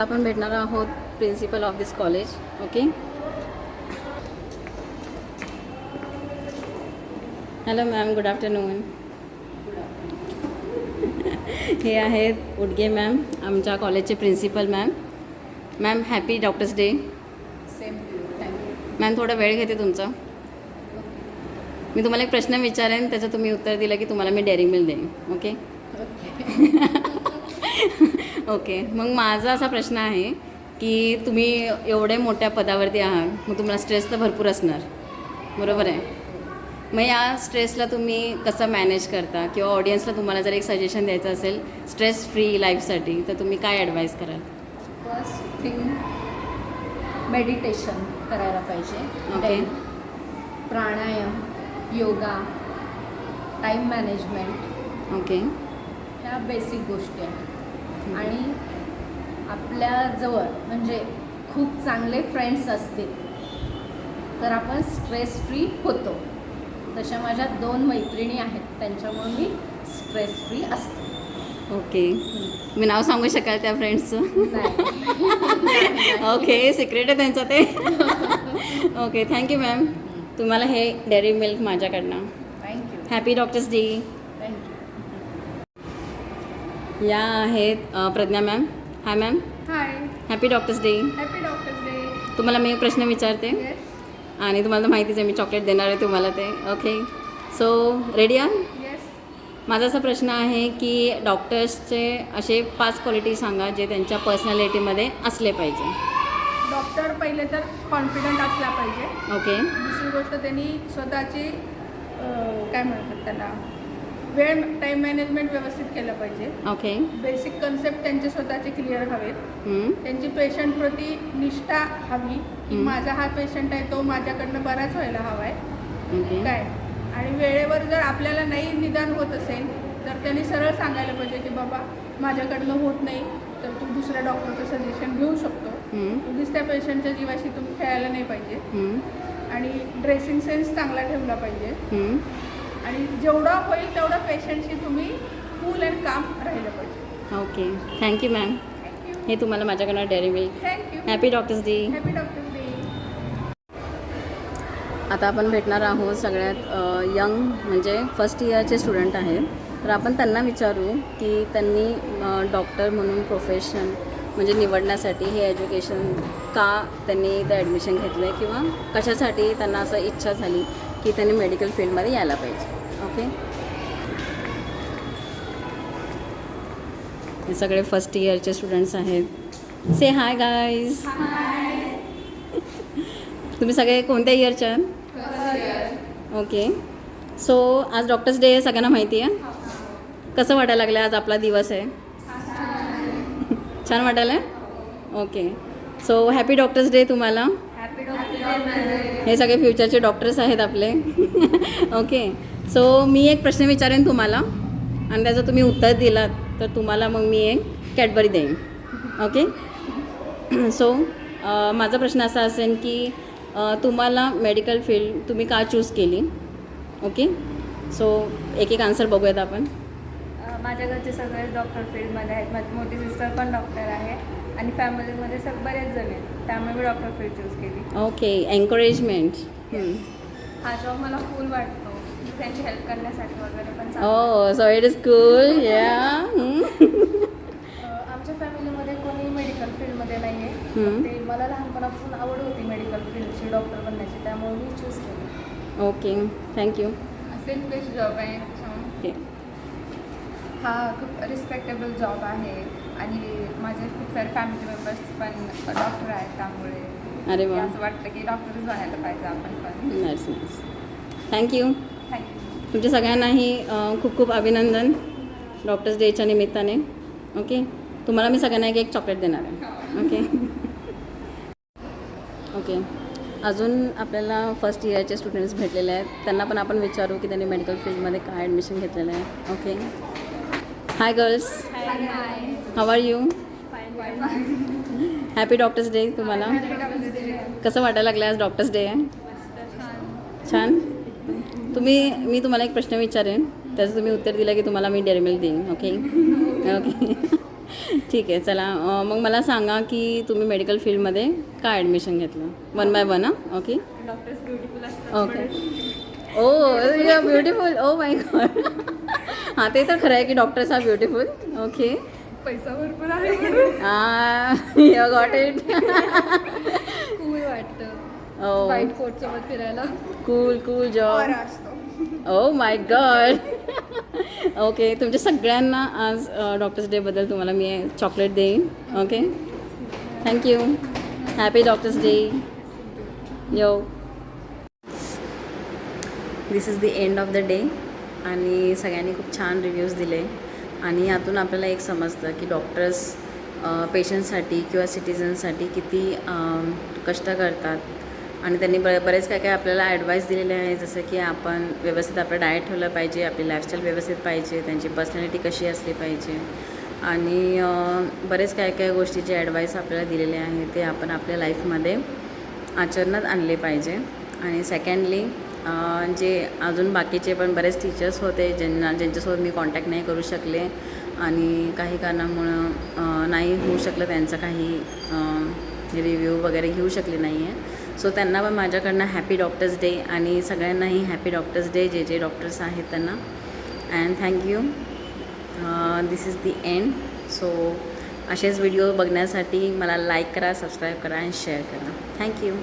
आपण भेटणार आहोत principal of this college. Okay, hello ma'am, good afternoon. हे आहेत उडगे मॅम, आमच्या कॉलेजचे principal ma'am. Ma'am, happy doctors day. Same to you. Thank you. Ma'am, थोडा वेळ घेते तुमचा. मी तुम्हाला एक प्रश्न विचारेन, त्याचं तुम्ही उत्तर दिलं की तुम्हाला मी डेअरी मिल्क देईन. Okay okay. मग माझा असा प्रश्न आहे की तुम्ही एवढे मोठ्या पदावरती आहात, मग तुम्हाला स्ट्रेस तर भरपूर असणार, बरोबर आहे? मग या स्ट्रेसला तुम्ही कसं मॅनेज करता, किंवा ऑडियन्सला तुम्हाला जर एक सजेशन द्यायचं असेल स्ट्रेस फ्री लाईफसाठी, तर तुम्ही काय ॲडवाईस कराल? फर्स्ट थिंग मेडिटेशन करायला पाहिजे. ओके. Then प्राणायाम, योगा, टाईम मॅनेजमेंट, ओके. ह्या बेसिक गोष्टी आहेत. आणि आपल्याजवळ म्हणजे खूप चांगले फ्रेंड्स असतील तर आपण स्ट्रेस फ्री होतो. तशा माझ्या 2 मैत्रिणी आहेत, त्यांच्यामुळे मी स्ट्रेस फ्री असते. ओके. मी नाव सांगू शकाल त्या फ्रेंड्सचं? ओके, सिक्रेट आहे त्यांचं ते. Okay, thank you ma'am. तुम्हाला हे डेअरी मिल्क माझ्याकडनं. Thank you. Happy doctors day. Thank you. या आहेत Pragya ma'am. Hi ma'am, hi, happy doctors day. Happy doctors day. तुम्हाला मी एक प्रश्न विचारते येस, आणि तुम्हाला तर माहितीच आहे मी चॉकलेट देणार आहे तुम्हाला ते. ओके, सो रेडी आहात? येस. माझा असा प्रश्न आहे की डॉक्टर्सचे असे 5 क्वालिटी सांगा जे त्यांच्या पर्सनॅलिटीमध्ये असले पाहिजे. डॉक्टर पहिले तर कॉन्फिडंट असला पाहिजे. ओके. दुसरी गोष्ट त्यांनी स्वतःची काय म्हणतात त्याला, वेळ टाईम मॅनेजमेंट व्यवस्थित केलं पाहिजे. ओके. बेसिक कन्सेप्ट त्यांचे स्वतःचे क्लिअर हवेत. त्यांची पेशंटप्रती निष्ठा हवी की माझा हा पेशंट आहे, तो माझ्याकडनं बराच व्हायला हवा आहे ओके. काय. आणि वेळेवर जर आपल्याला नाही निदान होत असेल तर त्यांनी सरळ सांगायला पाहिजे की बाबा माझ्याकडनं होत नाही, तर तू दुसऱ्या डॉक्टरचं सजेशन घेऊ शकतो. उगीच त्या पेशंटच्या जीवाशी तुम्ही खेळायला नाही पाहिजे. आणि ड्रेसिंग सेन्स चांगला ठेवला पाहिजे. आणि जेवढं होईल तेवढं पेशंटशी तुम्ही कूल अँड काम राहिलं पाहिजे. Okay, thank you ma'am. थँक्यू. हे तुम्हाला माझ्याकडनं dairy milk. Thank you. Happy doctors day. Happy doctors day. आता आपण भेटणार आहोत सगळ्यात यंग म्हणजे फर्स्ट इयरचे स्टुडंट आहेत. तर आपण त्यांना विचारू की त्यांनी डॉक्टर म्हणून प्रोफेशन म्हणजे निवडण्यासाठी हे एज्युकेशन का त्यांनी इथं ॲडमिशन घेतलं आहे, किंवा कशासाठी त्यांना असं इच्छा झाली की त्यांनी मेडिकल फील्डमध्ये यायला पाहिजे. ओके. हे सगळे फर्स्ट इयरचे स्टुडंट्स आहेत. से हाय गाईज. तुम्ही सगळे कोणत्या इयरचे आहात? ओके. सो आज डॉक्टर्स डे आहे, सगळ्यांना माहिती आहे. कसं वाटायला लागलं आज आपला दिवस आहे? छान वाटायला आहे? Okay. So happy doctors day तुम्हाला. Happy doctors day. हे सगळे फ्युचरचे डॉक्टर्स आहेत आपले. ओके. सो मी एक प्रश्न विचारेन तुम्हाला आणि त्याचं तुम्ही उत्तर दिलात तर तुम्हाला मग मी एक कॅडबरी देईन. ओके. सो माझा प्रश्न असा असेल की तुम्हाला मेडिकल फील्ड तुम्ही का चूज केली? ओके. सो एक एक आन्सर बघूयात आपण. माझ्या घरचे सगळेच डॉक्टर फील्डमध्ये आहेत. माझी मोठी सिस्टर पण डॉक्टर आहे आणि फॅमिलीमध्ये बरेच जण आहेत, त्यामुळे मी डॉक्टर फील्ड चूज केली. Okay, encouragement. हा जॉब मला कूल वाटतो, त्यांची हेल्प करण्यासाठी वगैरे पण चांगलं. ओ, सो इट इज कूल. या. आमच्या फॅमिलीमध्ये कोणी मेडिकल फील्डमध्ये नाही आहे. ते मला लहानपणापासून आवड होती मेडिकल फील्डची, डॉक्टर बनण्याची, त्यामुळे मी चूज केली. Okay, thank you. सेल्फ जॉब आहे. ओके. हा खूप रिस्पेक्टेबल जॉब आहे आणि माझे खूप सारे फॅमिली मेंबर्स पण डॉक्टर आहेत, त्यामुळे अरे वा, असं वाटतं की डॉक्टरच बनायला पाहिजे आपण पण. Nice nice. थँक्यू. थँक्यू. तुमच्या सगळ्यांनाही खूप खूप अभिनंदन डॉक्टर्स डेच्या निमित्ताने. ओके. तुम्हाला मी सगळ्यांना एक चॉकलेट देणार आहे. ओके. ओके. अजून आपल्याला फर्स्ट इयरचे स्टुडंट्स भेटलेले आहेत, त्यांना पण आपण विचारू की त्यांनी मेडिकल फील्डमध्ये काय ॲडमिशन घेतलेलं आहे. Okay. Hi girls, how are you? Happy doctors day तुम्हाला. कसं वाटायला लागलं आज डॉक्टर्स डे आहे? छान. मी तुम्हाला एक प्रश्न विचारेन, त्याचं तुम्ही उत्तर दिलं की तुम्हाला मी डेअरी मिल्क देईन. ओके. ओके. ठीक आहे चला मग मला सांगा की तुम्ही मेडिकल फील्डमध्ये का ॲडमिशन घेतलं 1 by 1 ओके डॉक्टर्स ब्युटिफुल असतात okay oh you beautiful oh my god हां ते तर खरं आहे की डॉक्टर्स आर ब्युटिफुल ओके पैसा भरपूर आहे यू गॉट इट कूल वाटतं ओ व्हाईट कोट सोबत फिरायला कूल जॉब बरं असतो ओ माय गॉड ओके तुमच्या सगळ्यांना आज डॉक्टर्स डेबद्दल तुम्हाला मी चॉकलेट देईन okay thank you happy doctors day yo this is the end of the day आणि सगळ्यांनी खूप छान रिव्ह्यूज दिले आणि यातून आपल्याला एक समजतं की डॉक्टर्स पेशंटसाठी किंवा सिटिझनसाठी किती कष्ट करतात आणि त्यांनी बरेच काय काय आपल्याला ॲडवाईस दिलेले आहे जसं की आपण व्यवस्थित आपलं डाएट ठेवलं पाहिजे आपली लाईफस्टाईल व्यवस्थित पाहिजे त्यांची पर्सनॅलिटी कशी असली पाहिजे आणि बरेच काय काय गोष्टीचे ॲडवाईस आपल्याला दिलेले आहे ते आपण आपल्या लाईफमध्ये आचरणात आणले पाहिजे आणि सेकंडली जे अजून बाकीचे पण बरेच टीचर्स होते ज्यांच्यासोबत मी कॉन्टॅक्ट नाही करू शकले आणि काही कारणामुळं नाही होऊ शकलं त्यांचं काही रिव्ह्यू वगैरे घेऊ शकले नाही आहे सो त्यांना पण माझ्याकडनं हॅपी डॉक्टर्स डे आणि सगळ्यांनाही हॅपी डॉक्टर्स डे जे डॉक्टर्स आहेत त्यांना and thank you this is the and so असेच व्हिडिओ बघण्यासाठी मला लाईक करा सबस्क्राईब करा आणि शेअर करा थँक्यू